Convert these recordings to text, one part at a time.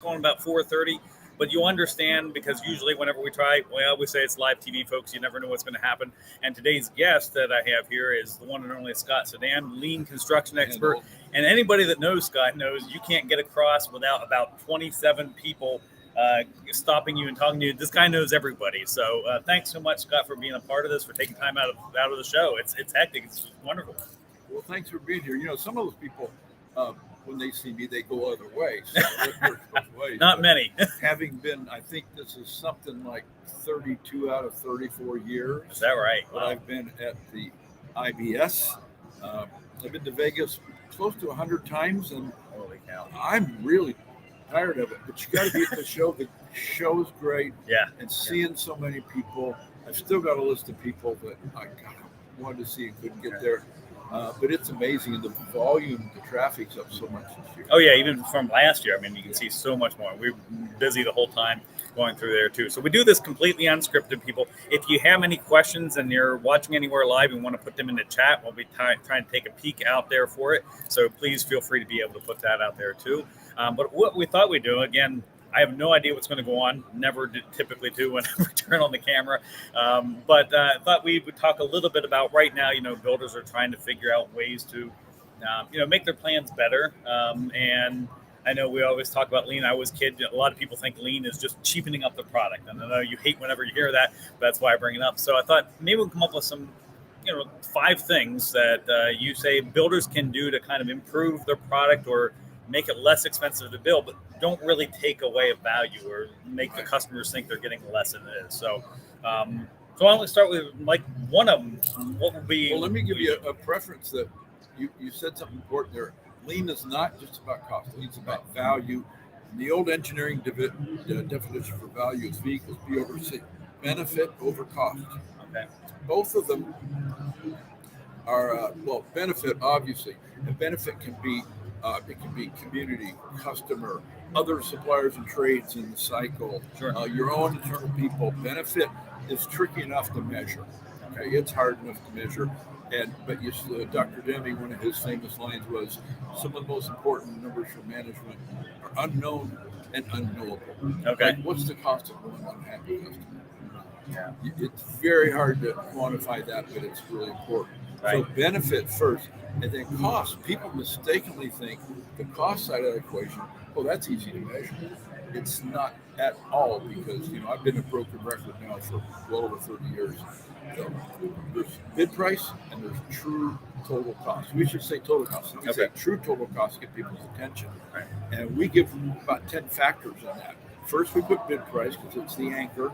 going about 4:30. But you understand, because usually whenever we try, we say it's live TV, folks. You never know what's going to happen. And today's guest that I have here is the one and only Scott Sedam, lean construction expert. And anybody that knows Scott knows you can't get across without about 27 people stopping you and talking to you. This guy knows everybody. So thanks so much, Scott, for being a part of this, for taking time out of the show. It's hectic. It's wonderful. Well, thanks for being here. You know, some of those people, when they see me, they go other ways. So ways. Not many. Having been, I think this is something like 32 out of 34 years. Is that right? Wow. I've been at the IBS. I've been to Vegas close to 100 times, and holy cow, I'm really tired of it. But you got to be at the show. The show's great. Yeah. And seeing so many people, I've still got a list of people that I wanted to see and couldn't get there. But it's amazing, and the volume, the traffic's up so much this year. Oh yeah, even from last year. I mean, you can see so much more. We're busy the whole time going through there too. So we do this completely unscripted, people. If you have any questions and you're watching anywhere live and want to put them in the chat, we'll be trying to take a peek out there for it. So please feel free to be able to put that out there too. But what we thought we'd do, again, I have no idea what's going to go on. Never typically do when I turn on the camera. But I thought we would talk a little bit about right now, builders are trying to figure out ways to, make their plans better. And I know we always talk about lean. I was a kid. A lot of people think lean is just cheapening up the product. And I know you hate whenever you hear that. But that's why I bring it up. So I thought maybe we'll come up with some, 5 things that you say builders can do to kind of improve their product or make it less expensive to build, but don't really take away a value or make the customers think they're getting less than it is. So, why don't we start with one of them? What would be? Well, let me give you a preference that you said something important there. Lean is not just about cost. Lean's about value. And the old engineering definition for value is V equals P over C. Benefit over cost. Okay. Both of them are benefit obviously. And benefit can be. It can be community, customer, other suppliers and trades in the cycle, sure. Your own internal people. Benefit is tricky enough to measure. Okay, it's hard enough to measure. But Dr. Deming, one of his famous lines was, some of the most important numbers for management are unknown and unknowable. Okay. Like, what's the cost of one unhappy customer? Yeah. It's very hard to quantify that, but it's really important. Right. So benefit first, and then cost. People mistakenly think the cost side of the equation, that's easy to measure. It's not at all, because I've been a broker record now for well over 30 years. So there's bid price and there's true total cost. We should say total cost. We say true total cost to get people's attention. Right. And we give about 10 factors on that. First, we put bid price because it's the anchor,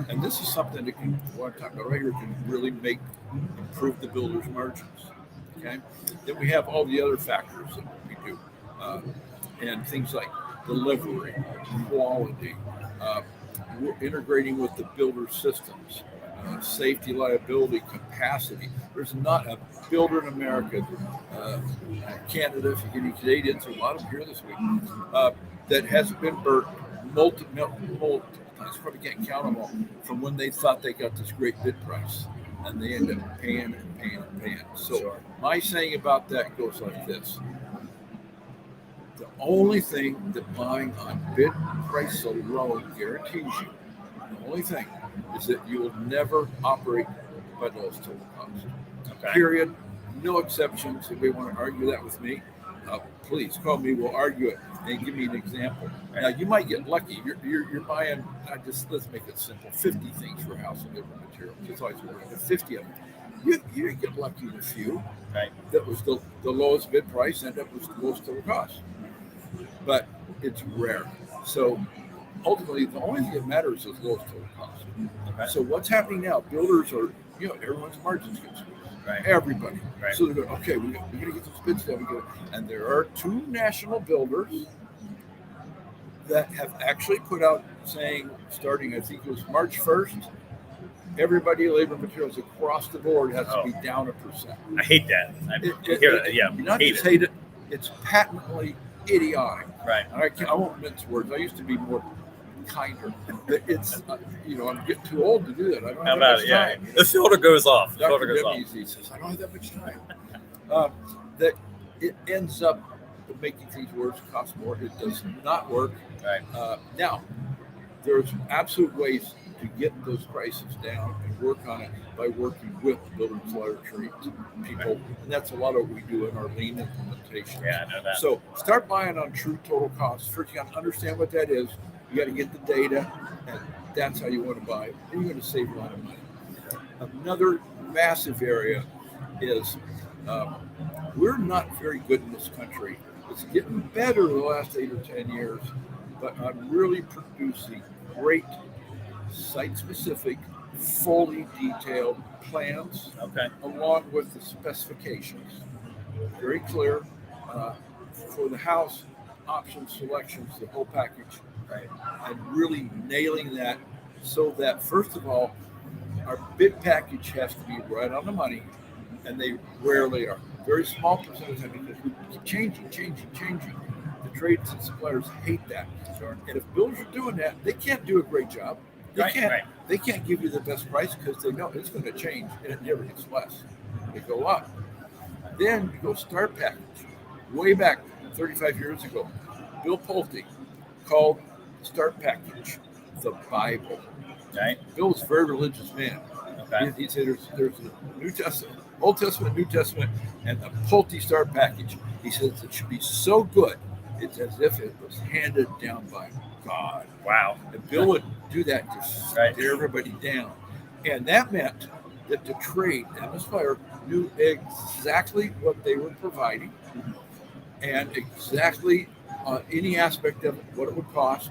and this is something that what I'm talking about right here can really improve the builder's margins. Okay, then we have all the other factors that we do, and things like delivery, quality, we're integrating with the builder's systems, safety, liability, capacity. There's not a builder in America, Canada, if you get any Canadians, a lot of them here this week, that hasn't been burnt multiple times, probably can't count them all, from when they thought they got this great bid price, and they end up paying and paying and paying. So my saying about that goes like this. The only thing that buying on bid price alone guarantees you, the only thing is that you will never operate by the lowest total cost. Okay. Period. No exceptions. If they want to argue that with me, please call me. We'll argue it and give me an example. Right. Now, you might get lucky. You're buying, let's make it simple, 50 things for a house and different materials. It's always 50 of them. You get lucky with a few. Right. That was the lowest bid price, and that was the lowest total cost. But it's rare. So ultimately, the only thing that matters is lowest total cost. Okay. So what's happening now? Builders are, everyone's margins get squeezed. Right. Everybody. Right. So they're going, okay, we're going to get those bids done. And there are 2 national builders that have actually put out saying, starting, I think it was March 1st, everybody, labor materials across the board has to be down 1%. I hate that. I hear that. Yeah. You not just hate it, it's patently idiotic. Right. I won't mince words. I used to be more kinder. It's, I'm getting too old to do that. I don't have that much time. The filter goes off. Dr. Debbie says, I don't have that much time. That it ends up making things worse costs more. It does not work. Right. Now, there's absolute ways to get those prices down and work on it by working with builders lottery people, and that's a lot of what we do in our lean implementation. Yeah, I know that. So start buying on true total costs. First, you got to understand what that is. You got to get the data, and that's how you want to buy. And you're going to save a lot of money. Another massive area is we're not very good in this country. It's getting better the last 8 or 10 years, but I'm really producing great site-specific, fully detailed plans, along with the specifications. Very clear for the house, options, selections, the whole package, and really nailing that so that, first of all, our bid package has to be right on the money, and they rarely are. Very small percentage of it because we keep changing. The trades and suppliers hate that. Sure. And if builders are doing that, they can't do a great job. They can't give you the best price because they know it's going to change, and it never gets less. They go up. Then you go start package. Way back 35 years ago, Bill Pulte called start package the Bible. Right. Bill was a very religious man. Okay. He said there's a New Testament, Old Testament, New Testament, and the Pulte start package. He says it should be so good, it's as if it was handed down by God. Wow. And Bill would do that to stare everybody down. And that meant that the trade and the supplier knew exactly what they were providing and exactly any aspect of it, what it would cost.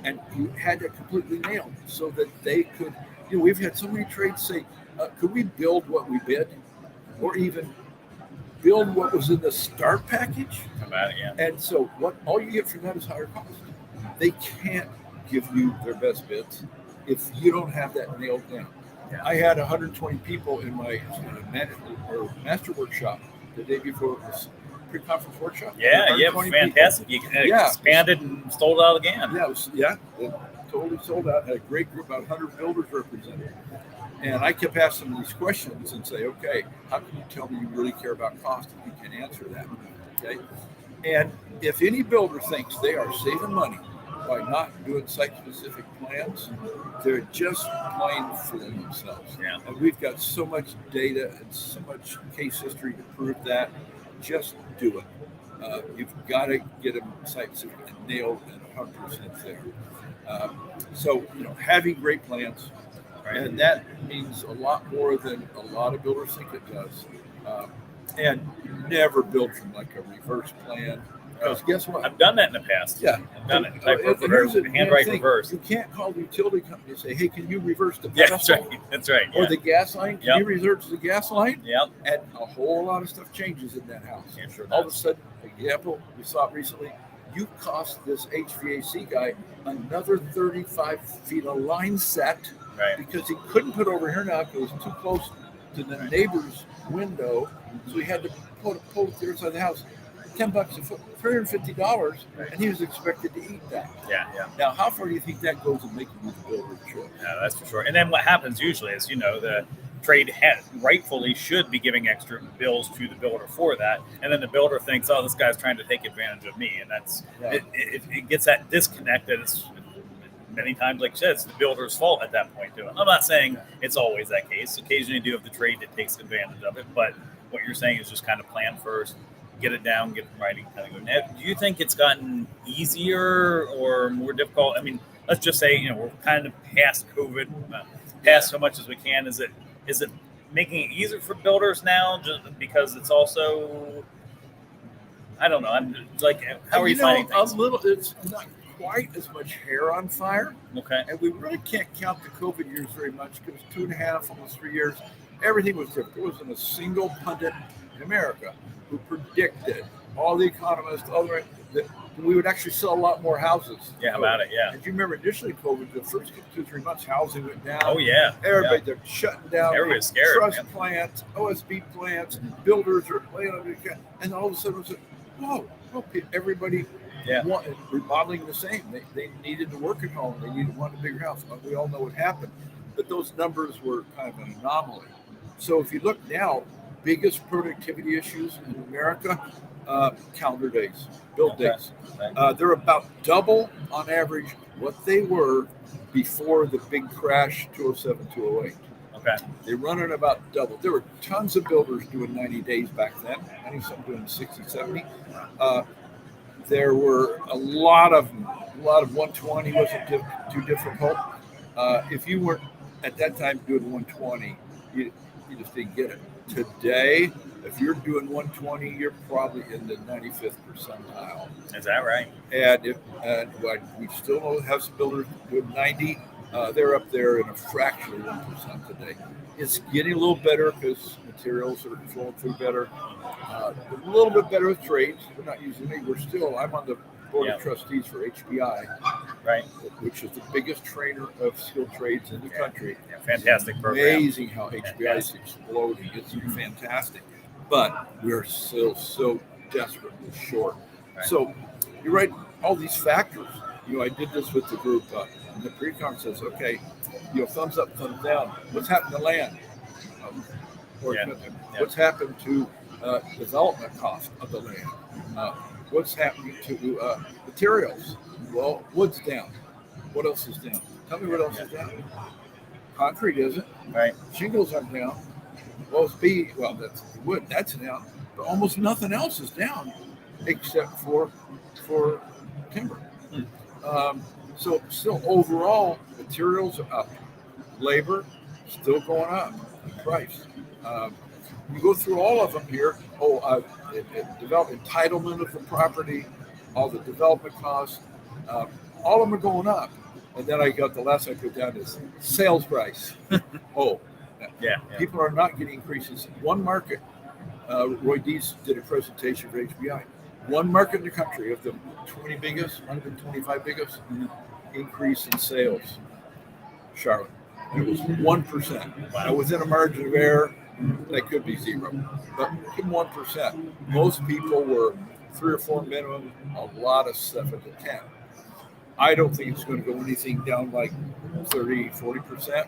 And you had to completely nail so that they could, we've had so many trades say, could we build what we bid? Or even build what was in the start package? And so all you get from that is higher cost. They can't give you their best bids if you don't have that nailed down. Yeah. I had 120 people in my master workshop the day before this pre-conference workshop. Yeah, fantastic. You expanded and sold out again. Yeah, it totally sold out. Had a great group, about 100 builders represented. And I kept asking them these questions and say, okay, how can you tell me you really care about cost if you can answer that? Okay. And if any builder thinks they are saving money by not doing site-specific plans, they're just playing for themselves. Yeah. And we've got so much data and so much case history to prove that. Just do it. You've got to get them site-specific and nailed and 100% there. So, having great plans, and that means a lot more than a lot of builders think it does. And never build from like a reverse plan. Because guess what? I've done that in the past. Yeah. I've done it. Handwrite reverse. You can't call the utility company and say, hey, can you reverse the pedestal? That's right. Or the gas line? Can you reverse the gas line? Yep. And a whole lot of stuff changes in that house. Yeah, sure all of a sudden, example, we saw it recently, you cost this HVAC guy another 35 feet of line set because he couldn't put over here now because it was too close to the neighbor's window. So he had to pull it to the other side of the house. $10 a foot, $350, and he was expected to eat that. Yeah. Now, how far do you think that goes in making you the builder sure? Yeah, that's for sure. And then what happens usually is, the trade rightfully should be giving extra bills to the builder for that, and then the builder thinks, oh, this guy's trying to take advantage of me, and that's it gets that disconnect that it's many times, like you said, it's the builder's fault at that point too. I'm not saying it's always that case. Occasionally you do have the trade that takes advantage of it, but what you're saying is just kind of plan first, get it down, get it writing, kind of go. Now, do you think it's gotten easier or more difficult? I mean, let's just say, we're kind of past COVID, past so much as we can. Is it making it easier for builders now just because it's also, I don't know. I'm like, how are you finding things? A little, it's not quite as much hair on fire. Okay. And we really can't count the COVID years very much because 2.5, almost 3 years, everything was different. There wasn't a single pundit in America who predicted, all the economists, that we would actually sell a lot more houses. Yeah, about it, yeah. If you remember, initially COVID, the first 2-3 months, housing went down. Oh, yeah. Everybody, they're shutting down. Everybody's scared. Trust plants, OSB plants, builders are laying on it. And all of a sudden, it was like, whoa, everybody wanted remodeling the same. They needed to work at home. They wanted a bigger house. We all know what happened. But those numbers were kind of an anomaly. So if you look now, biggest productivity issues in America, calendar days, build Okay. days. Right. They're about double on average what they were before the big crash 207, 208. Okay. They run at about double. There were tons of builders doing 90 days back then. I knew some doing 60, 70. There were a lot of 120 wasn't too difficult. If you weren't at that time doing 120, you just didn't get it. Today, if you're doing 120, you're probably in the 95th percentile. Is that right? And we still have some builders doing 90. They're up there in a fraction of 1% today. It's getting a little better because materials are flowing through better. A little bit better with trades. We're not using me. I'm on the board of trustees for HBI, right, which is the biggest trainer of skilled trades in the country. Yeah, fantastic program. Amazing how HBI is exploding. It's fantastic. But we're still so desperately short. Right. So you're right, all these factors. I did this with the group. And the pre-con says, okay, thumbs up, thumbs down. What's happened to land? What's happened to development cost of the land? What's happening to materials? Well, wood's down. What else is down? Tell me what else is down. Concrete isn't. Right. Shingles aren't down. That's wood. That's down. But almost nothing else is down except for timber. So still overall, materials are up. Labor still going up. Price. You go through all of them here. Entitlement of the property, all the development costs, all of them are going up. And then I got the last I put down is sales price. Yeah. People are not getting increases. One market, Roy Dees did a presentation for HBI. One market in the country of the 20 biggest, might have been 25 biggest, increase in sales. Charlotte. It was 1%. Wow. Now, within a margin of error, that could be zero, but 1%. Most people were 3 or 4 minimum, a lot of 7 to 10. I don't think it's going to go anything down like 30, 40%.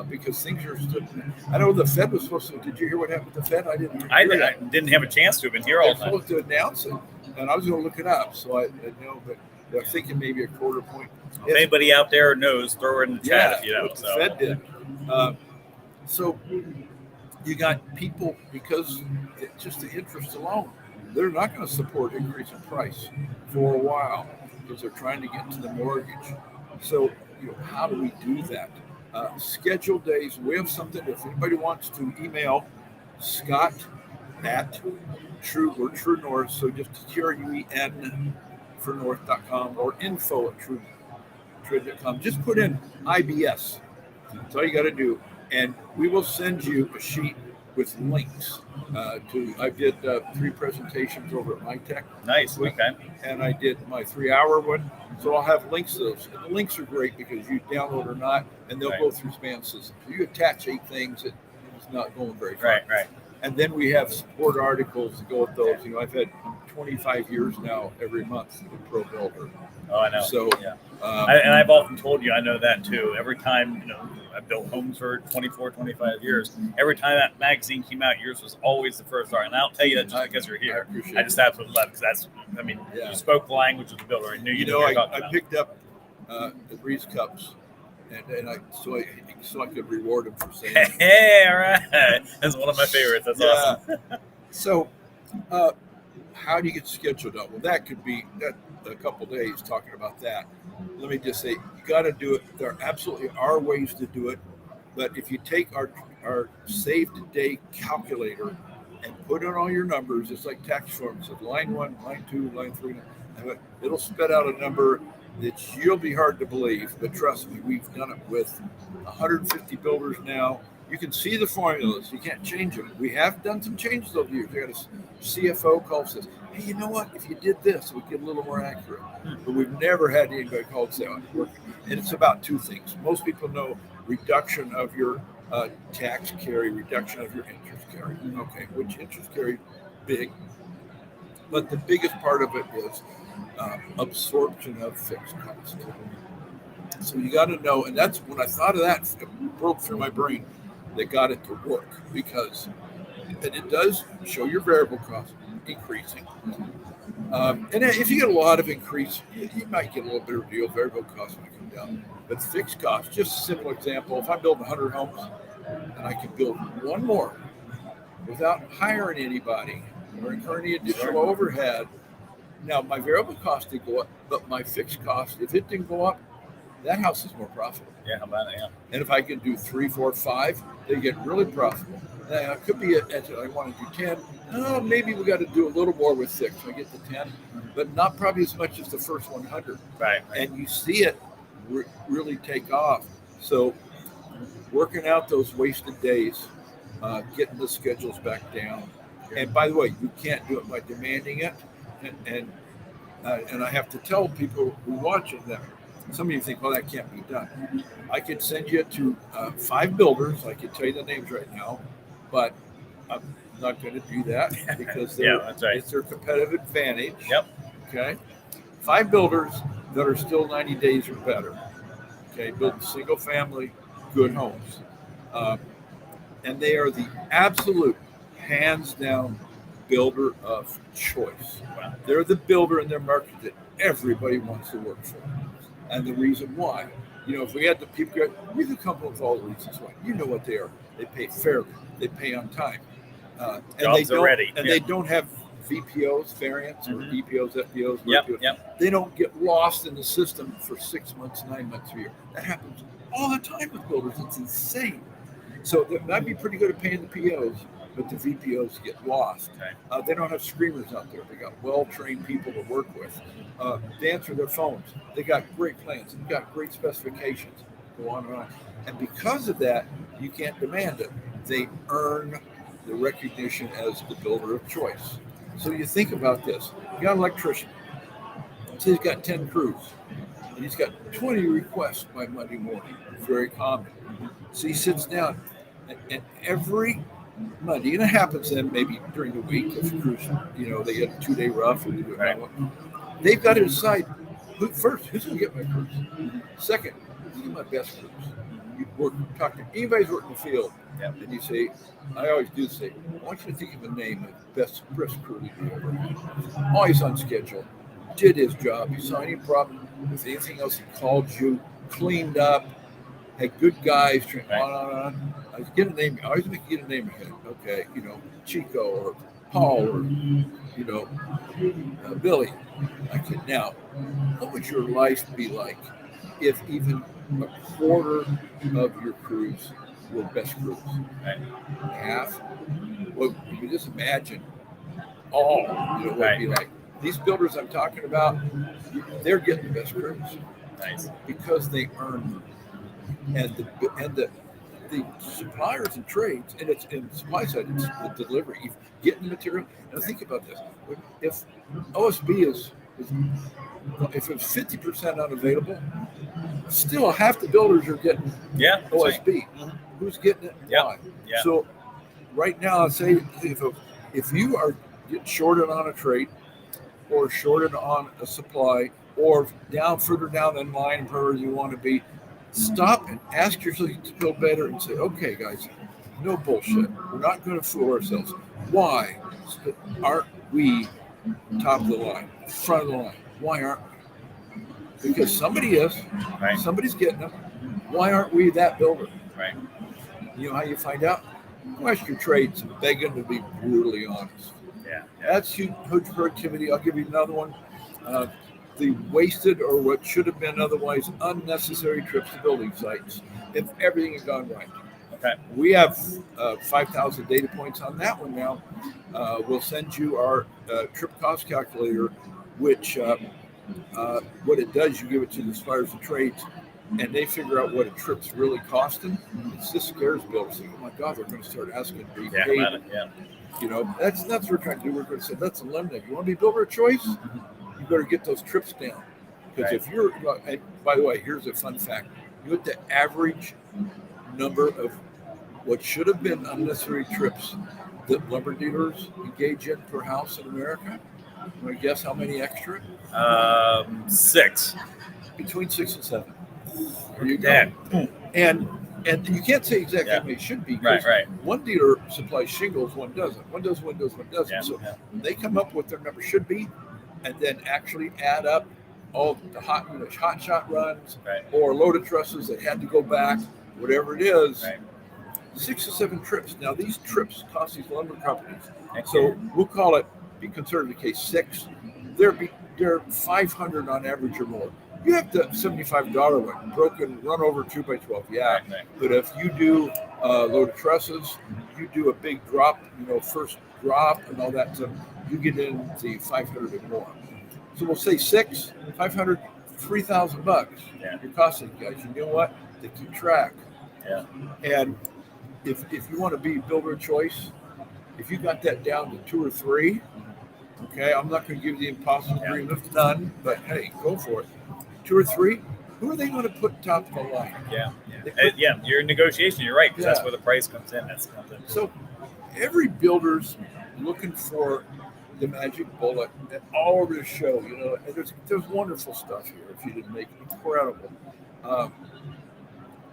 Because things are still. I know the Fed was supposed to. Did you hear what happened with the Fed? I didn't. I didn't have a chance to. I've been here all the time. They're supposed to announce it, and I was going to look it up. So I know, but I'm thinking maybe a quarter point. If anybody out there knows, throw it in the chat if you know. The Fed did. So you got people because just the interest alone, they're not going to support increase in price for a while because they're trying to get to the mortgage. So how do we do that? Scheduled days. We have something. If anybody wants to email Scott at True North, so just TRUEN for North.com or info at True.com. Just put in IBS. That's all you got to do, and we will send you a sheet with links I did 3 presentations over at MyTech. Nice. Okay. And I did my 3-hour one. So I'll have links to those. And the links are great because you download or not, and they'll go through spam systems. You attach 8 things, it's not going very far. Right. And then we have support articles to go with those. I've had 25 years now every month with Pro Builder. Oh, I know. So, and I've often told you, I know that too. Every time, I've built homes for 24, 25 years. Every time that magazine came out, yours was always the first art. And I'll tell you that just because you're here. I just absolutely love it because you spoke the language of the builder. I knew you knew what you're talking about. I picked up the Breeze Cups, and so I could reward him for saying it. Hey, all right. That's one of my favorites. That's awesome. So, how do you get scheduled up? Well, that could be a couple days talking about that. Let me just say, you got to do it. There absolutely are ways to do it, but if you take our save today calculator and put in all your numbers, it's like tax forms. It's line 1, line 2, line 3. It'll spit out a number that you'll be hard to believe, but trust me, we've done it with 150 builders now. You can see the formulas. You can't change them. We have done some changes over the years. We got a CFO call says, hey, you know what? If you did this, we get a little more accurate. But we've never had anybody call and say, and it's about 2 things. Most people know reduction of your tax carry, reduction of your interest carry. Okay, which interest carry? Big. But the biggest part of it is absorption of fixed costs. So you got to know, and that's when I thought of that, it broke through my brain. That got it to work because it does show your variable costs. increasing. And if you get a lot of increase, you might get a little bit of a deal. Variable costs might come down. But fixed costs, just a simple example, if I'm building 100 homes and I can build one more without hiring anybody or incurring any additional overhead, now my variable cost did go up, but my fixed cost, if it didn't go up, that house is more profitable. Yeah, how about it? Yeah. And if I can do 3, 4, 5, they get really profitable. Now, it could be I want to do 10. Oh, maybe we got to do a little more with 6. I get to 10, but not probably as much as the first 100. Right. And you see it really take off. So working out those wasted days, getting the schedules back down. And by the way, you can't do it by demanding it. And I have to tell people who watch it that some of you think, well, that can't be done. I could send you to 5 builders. I could tell you the names right now, but I'm not going to do that because that's right. It's their competitive advantage. Yep. Okay. 5 builders that are still 90 days or better. Okay. Building single family, good homes. And they are the absolute hands down builder of choice. Wow. They're the builder in their market that everybody wants to work for. And the reason why, if we had the people, we could come up with all the reasons why. You know what they are. They pay fairly. They pay on time. Jobs are ready. And they don't have VPOs, variants, or DPOs, FPOs. Yep. They don't get lost in the system for 6 months, 9 months a year. That happens all the time with builders. It's insane. So they might be pretty good at paying the POs, but the VPOs get lost. Okay. They don't have screamers out there. They got well-trained people to work with. They answer their phones. They got great plans. They got great specifications. Go on and on. And because of that, you can't demand it. They earn the recognition as the builder of choice. So you think about this. You got an electrician. So he's got 10 crews. And he's got 20 requests by Monday morning. Very common. So he sits down. And every Monday, and it happens then maybe during the week if the crews, they get a 2-day rough or they do it right. They've got to decide who's going to get my crews. Second, who's going to get my best crews. You talk to anybody's working in the field, and you say, I always do say, I want you to think of a name of best crew you ever. Always on schedule, did his job. You saw any problem with anything else, he called you, cleaned up, had good guys, on. I get a name. I always make you get a name ahead. Okay, Chico or Paul or Billy. Now, what would your life be like if even a quarter of your crews were best crews? Right. Half? Well, you can just imagine all. What it'd be like. These builders I'm talking about, they're getting the best crews. Nice. Because they earn them. And the suppliers and trades, and it's in supply side, it's the delivery, getting the material. Now think about this: if OSB is if it's 50% unavailable, still half the builders are getting OSB. Right. Who's getting it? And why? Yeah. So right now, I'd say if you are getting shorted on a trade, or shorted on a supply, or further down in line, wherever you want to be. Stop and ask yourself to feel better and say, okay, guys, no bullshit. We're not going to fool ourselves. Why aren't we top of the line, front of the line? Why aren't we? Because somebody is. Right. Somebody's getting them. Why aren't we that builder? Right. You know how you find out? Ask your trades and beg them to be brutally honest. Yeah. That's huge productivity. I'll give you another one. The wasted or what should have been otherwise unnecessary trips to building sites if everything had gone right. Okay. We have 5,000 data points on that one now. We'll send you our trip cost calculator, which what it does, you give it to the suppliers of trades, and they figure out what a trip's really costing. It just scares builders. Oh my God, they're going to start asking to be paid. That's what we're trying to do. We're going to say, let's eliminate. You want to be builder of choice? You better get those trips down. Because if you're, and by the way, here's a fun fact. You look at the average number of what should have been unnecessary trips that lumber dealers engage in per house in America. You want to guess how many extra? 6. Between 6 and 7. There you go. And And you can't say exactly Yeah. how many it should be. Right, right. One dealer supplies shingles, one doesn't. One does, one does, one doesn't. Yeah, So yeah. they come up with their number should be, and then actually add up all the hot shot runs Right. or loaded trusses that had to go back, whatever it is. Right. 6 or 7 trips. Now these trips cost these lumber companies. Heck So yeah. we'll call it, be conservative case, 6. They're 500 on average or more. You have the $75 one, broken, run over 2x12, yeah. Right, right. But if you do loaded trusses, you do a big drop, first drop and all that stuff, you get into 500 or more. So we'll say 6, 500, $3,000. Yeah. You're costing you guys. You know what? They keep track. Yeah. And if you want to be builder of choice, if you got that down to 2 or 3, okay, I'm not going to give you the impossible dream of none, but hey, go for it. 2 or 3, who are they going to put top of the line? Yeah. Yeah. You're in negotiation. You're right. 'Cause Yeah. that's where the price comes in. That's something. So every builder's looking for the magic bullet, and all over the show, and there's wonderful stuff here. If you didn't make it, incredible.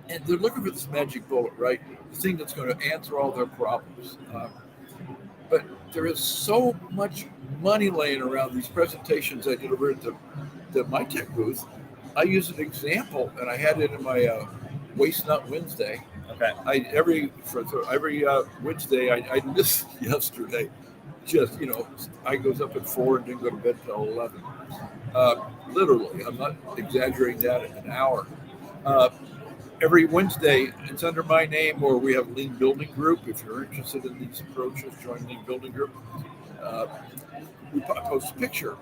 And they're looking for this magic bullet, right? The thing that's going to answer all their problems. But there is so much money laying around these presentations I did over at the MyTech booth. I use an example, and I had it in my Waste Nut Wednesday. Okay. Every Wednesday, I missed yesterday. Just, I goes up at 4 and didn't go to bed till 11. Literally, I'm not exaggerating that, an hour. Every Wednesday, it's under my name, or we have Lean Building Group. If you're interested in these approaches, join Lean Building Group. We post a picture,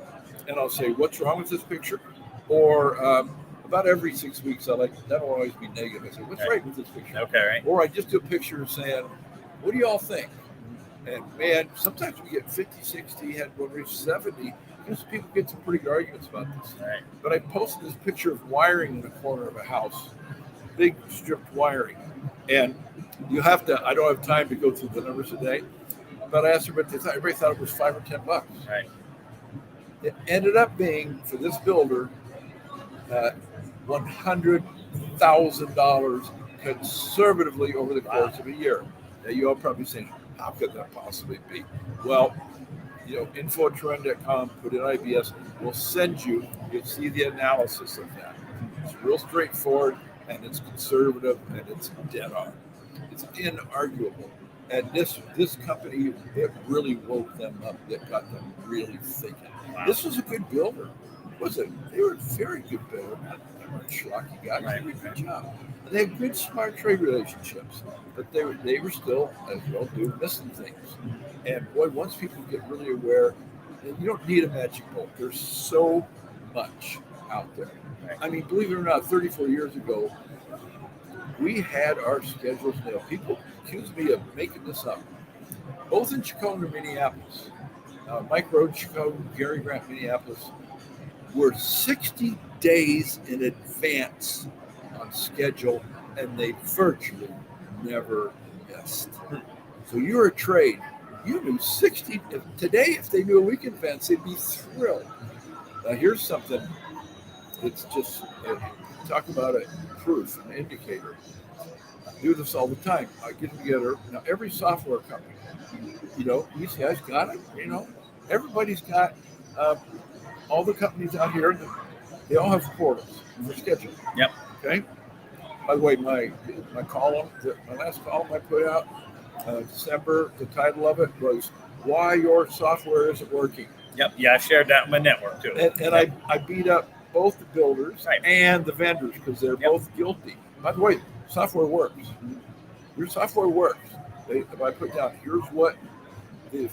and I'll say, what's wrong with this picture? Or about every 6 weeks, that'll always be negative. I say, what's right with this picture? Okay, right. Or I just do a picture saying, what do y'all think? And man, sometimes we get 50, 60, had one reach 70, because people get some pretty good arguments about this. Right. But I posted this picture of wiring in the corner of a house, big stripped wiring. And you have to, I don't have time to go through the numbers today, but I asked everybody, everybody thought it was $5 or $10. Right. It ended up being, for this builder, $100,000 conservatively over the course of a year. Now, you all probably saying, how could that possibly be? Well, info@trend.com, put in IBS, we'll send you, you'll see the analysis of that. It's real straightforward, and it's conservative, and it's dead on. It's inarguable. And this company, it really woke them up. It got them really thinking. Wow. This was a good builder. They were a very good builder. They weren't schlocky guys. They did a good job. And they had good, smart trade relationships. But they were still, as well do, missing things. And boy, once people get really aware, you don't need a magic bullet. There's so much out there. I mean, believe it or not, 34 years ago, we had our schedules nailed. People accuse me of making this up. Both in Chicago and Minneapolis. Mike Road, Chicago, Gary Grant, Minneapolis, were 60 days in advance on schedule, and they virtually never missed. So you're a trade. You knew 60. Today, if they knew a week in advance, they'd be thrilled. Now, here's something. It's just, talk about a proof, an indicator. I do this all the time. I get together. Now, every software company, these guys got it. Everybody's got, all the companies out here, they all have portals for scheduling. Yep. Okay. By the way, my column, my last column I put out, December, the title of it was "Why Your Software Isn't Working." Yep. Yeah, I shared that in my network too. And I beat up both the builders and the vendors because they're both guilty. By the way, software works. Your software works. If I put down, here's what the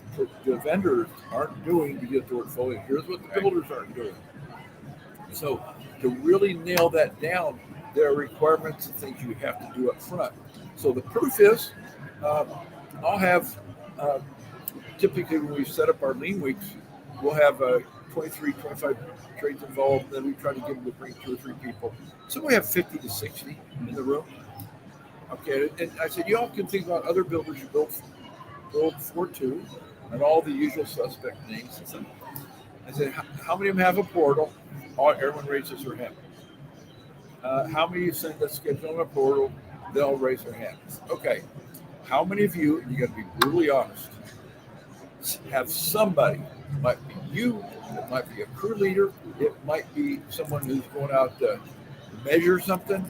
vendors aren't doing to get the portfolio. Here's what the builders aren't doing. So to really nail that down, there are requirements and things you have to do up front. So the proof is, I'll have, typically when we set up our lean weeks, we'll have 23, 25 trades involved, and then we try to get them to bring 2 or 3 people. So we have 50 to 60 in the room. Okay, and I said, y'all can think about other builders who build for 2 and all the usual suspect names. I said, how many of them have a portal? Everyone raises their hand. How many send a schedule on a portal? they'll raise their hands. Okay, how many of you, and you got to be brutally honest, have somebody, it might be you, it might be a crew leader, it might be someone who's going out to measure something,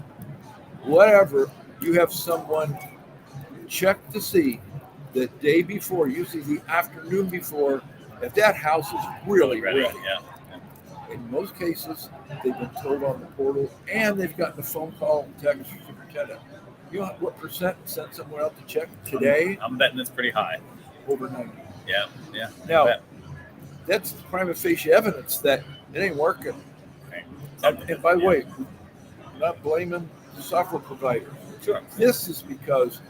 whatever, you have someone check to see the day before, usually the afternoon before, if that house is really ready. Yeah. In most cases, they've been told on the portal and they've gotten a phone call and text from the superintendent. You know what percent sent someone out to check today? I'm betting it's pretty high. Over 90. Yeah. Now, that's prima facie evidence that it ain't working. Okay. And by the way, I'm not blaming the software provider. Sure. This is because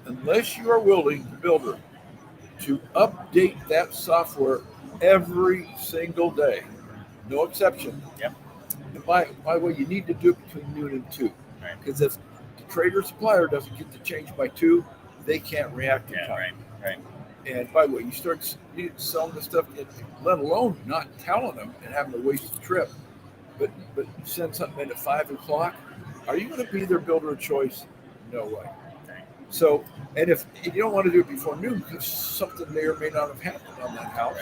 unless you are willing, the builder, to update that software every single day, no exception. Yep. And by the way, you need to do it between noon and 2. Because if the trader supplier doesn't get the change by 2, they can't react in time. Right. And by the way, you start selling the stuff, let alone not telling them and having to waste the trip, but send something in at 5 o'clock. Are you going to be their builder of choice? No way. So, and if you don't want to do it before noon because something may or may not have happened on that house,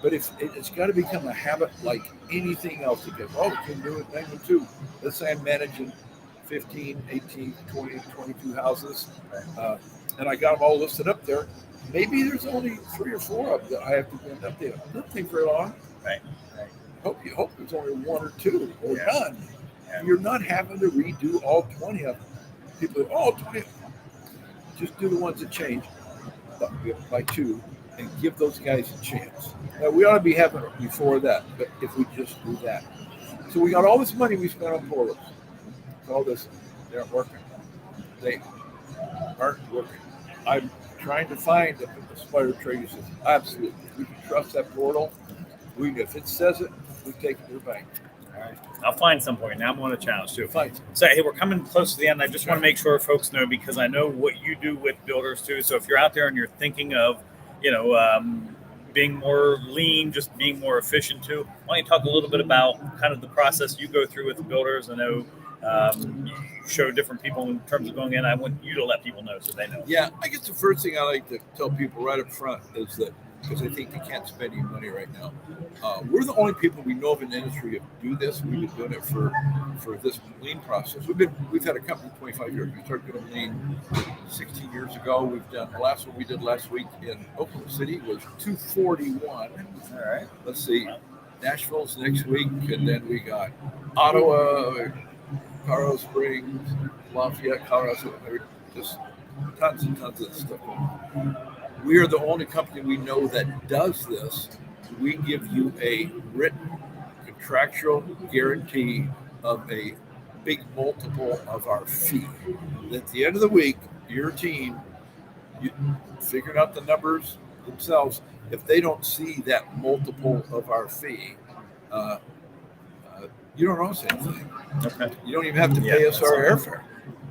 but if it's got to become a habit like anything else, because, we can do it 9 to 2. Let's say I'm managing 15, 18, 20, 22 houses, and I got them all listed up there. Maybe there's only 3 or 4 of them that I have to end up there. Doesn't take very long. Right. You hope there's only 1 or 2 or none. Yeah. You're not having to redo all 20 of them. People go, 20. Just do the ones that change by 2 and give those guys a chance. Now, we ought to be having it before that, but if we just do that. So we got all this money we spent on portals. All this, they aren't working. They aren't working. I'm trying to find a supplier trader says, absolutely, we can trust that portal. If it says it, we take it to the bank. All right. I'll find some point. Now I'm on a challenge too. Fine. So, hey, we're coming close to the end. I just want to make sure folks know, because I know what you do with builders too. So if you're out there and you're thinking of, being more lean, just being more efficient too, why don't you talk a little bit about kind of the process you go through with the builders? I know you show different people in terms of going in. I want you to let people know so they know. Yeah, I guess the first thing I like to tell people right up front is that, because I think they can't spend any money right now. We're the only people we know of in the industry that do this. We've been doing it for this lean process. We've had a company 25 years. We started doing lean 16 years ago. We've done the last one we did last week in Oklahoma City was 241. All right. Let's see. Nashville's next week, and then we got Ottawa, Colorado Springs, Lafayette, Colorado. Just tons and tons of stuff. We are the only company we know that does this. We give you a written contractual guarantee of a big multiple of our fee. At the end of the week, your team, figuring out the numbers themselves, if they don't see that multiple of our fee, you don't owe us anything. Okay. You don't even have to pay us our airfare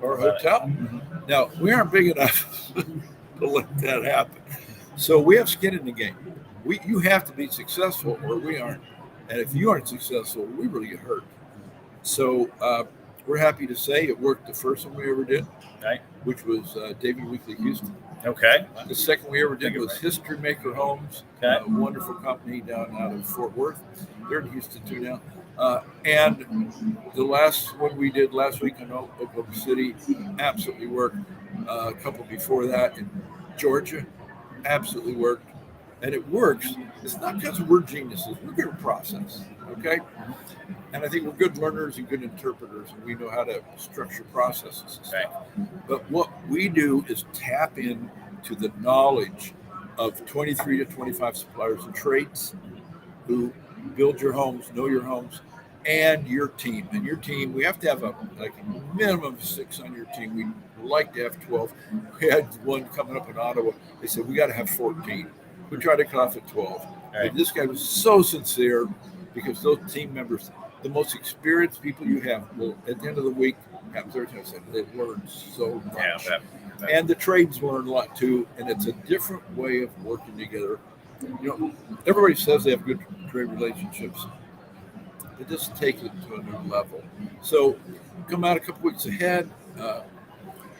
or hotel. Mm-hmm. Now, we aren't big enough to let that happen. So we have skin in the game. You have to be successful or we aren't. And if you aren't successful, we really get hurt. So we're happy to say it worked the first one we ever did, which was David Weekley Houston. Okay. The second we ever did was History Maker Homes, a wonderful company down out of Fort Worth. They're in Houston too now. And the last one we did last week in Oklahoma City absolutely worked. A couple before that in Georgia absolutely worked. And it works. It's not because we're geniuses. We're good at process, okay? And I think we're good learners and good interpreters, and we know how to structure processes and stuff. But what we do is tap into the knowledge of 23 to 25 suppliers and trades who build your homes, know your homes, and your team. And your team, we have to have a minimum of 6 on your team. We'd like to have 12. We had one coming up in Ottawa. They said, we got to have 14. We tried to cut off at 12. And this guy was so sincere because those team members, the most experienced people you have, will at the end of the week, happens every time I said, they've learned so much. And the trades learn a lot too. And it's a different way of working together. You know, everybody says they have good trade relationships. They just take it to a new level. So come out a couple weeks ahead.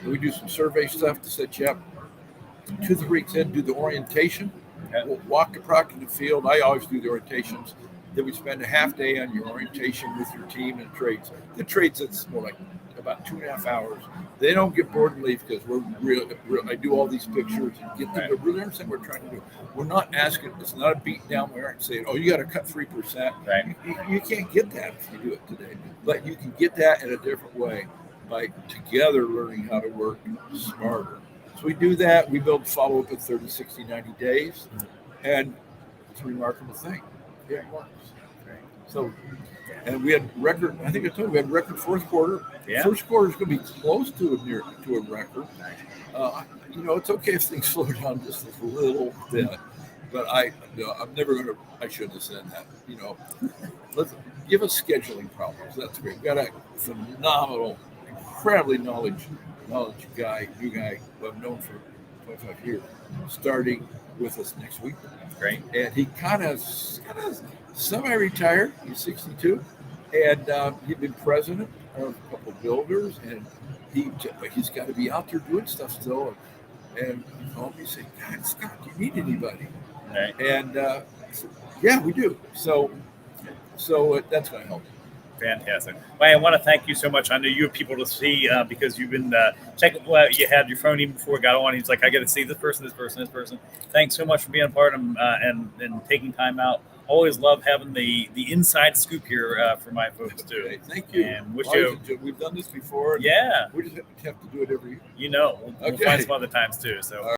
We do some survey stuff to set you up. 2 weeks in, do the orientation. Okay. We'll walk the product in the field. I always do the orientations. Then we spend a half day on your orientation with your team and trades. The trades, it's more like about 2.5 hours. They don't get bored and leave because we're real. I do all these pictures and get them to really understand what we're trying to do. We're not asking. It's not a beat down. We aren't saying, "Oh, you got to cut 3%." Right. You can't get that if you do it today. But you can get that in a different way by together learning how to work smarter. So we do that. We build follow-up in 30, 60, 90 days. And it's a remarkable thing. Yeah, it works. So, and we had record, I think I told you, we had record fourth quarter. Yeah. First quarter is going to be close to a record. It's okay if things slow down just a little bit. But I'm never going to, I shouldn't have said that. Let's give us scheduling problems. That's great. We've got a phenomenal, incredibly knowledgeable guy, new guy who I've known for 25 years, starting with us next week. Great. And he kind of semi-retired. He's 62, and he'd been president of a couple of builders, and he's got to be out there doing stuff still. And he called me and said, "God, Scott, do you need anybody?" Right. And I said, "Yeah, we do." So that's going to help. Fantastic. Well, I want to thank you so much. I know you have people to see because you've been checking. Well, you had your phone even before it got on. He's like, I got to see this person. Thanks so much for being a part of and taking time out. Always love having the inside scoop here for my folks too. Okay, thank you. And wish Always you. We've done this before. Yeah. We just have to do it every year. We'll find some other times too. So.